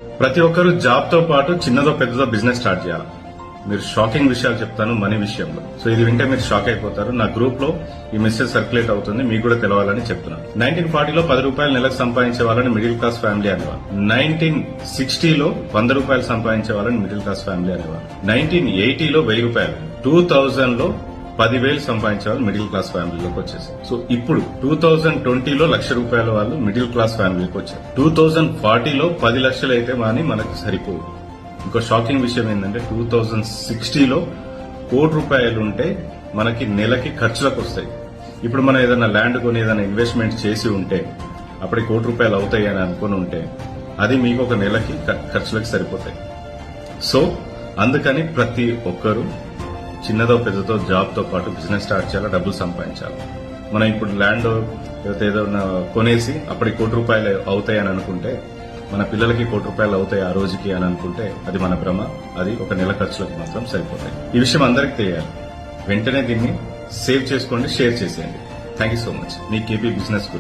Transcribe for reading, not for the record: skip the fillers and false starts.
ప్రతి ఒక్కరు జాబ్ తో పాటు చిన్నదో పెద్దదో బిజినెస్ స్టార్ట్ చేయాలి. మీరు షాకింగ్ విషయాలు చెప్తాను మనీ విషయంలో. సో ఇది వింటే మీరు షాక్ అయిపోతారు. నా గ్రూప్ లో ఈ మెసేజ్ సర్క్యులేట్ అవుతుంది, మీకు కూడా తెలవాలని చెప్తున్నాను. 1940లో 10 రూపాయలు నెలకు సంపాదించే వాళ్ళని మిడిల్ క్లాస్ ఫ్యామిలీ అనేవారు. 1960లో 100 రూపాయలు సంపాదించే వాళ్ళని మిడిల్ క్లాస్ ఫ్యామిలీ అనేవారు. 1980లో 1000 రూపాయలు, 2000లో 10,000 సంపాదించే వాళ్ళు మిడిల్ క్లాస్ ఫ్యామిలీలోకి వచ్చేసారు. సో ఇప్పుడు 2020లో 1,00,000 రూపాయల వాళ్ళు మిడిల్ క్లాస్ ఫ్యామిలీకి వచ్చారు. 2040లో 10 లక్షలు అయితే మాని మనకు సరిపోదు. ఇంకో షాకింగ్ విషయం ఏంటంటే 2060లో 1,00,00,000 రూపాయలు ఉంటే మనకి నెలకి ఖర్చులకు వస్తాయి. ఇప్పుడు మనం ఏదైనా ల్యాండ్ కొని ఏదైనా ఇన్వెస్ట్మెంట్ చేసి ఉంటే అప్పటికి 1,00,00,000 రూపాయలు అవుతాయి అని అనుకుని ఉంటే అది మీకు ఒక నెలకి ఖర్చులకు సరిపోతాయి. సో అందుకని ప్రతి ఒక్కరూ చిన్నదో పెద్దతో జాబ్ తో పాటు బిజినెస్ స్టార్ట్ చేయాలి, డబ్బులు సంపాదించాలి. మనం ఇప్పుడు ల్యాండ్ ఏదైనా కొనేసి అప్పటికి 1,00,00,000 రూపాయలు అవుతాయి అని అనుకుంటే మన పిల్లలకి 1,00,00,000 రూపాయలు అవుతాయి ఆ రోజుకి అని అనుకుంటే అది మన భ్రమ. అది ఒక నెల ఖర్చులకు మాత్రం సరిపోతాయి. ఈ విషయం అందరికీ తెలియాలి. వెంటనే దీన్ని సేవ్ చేసుకోండి, షేర్ చేసేయండి. Thank you so much. Me KP business Guru.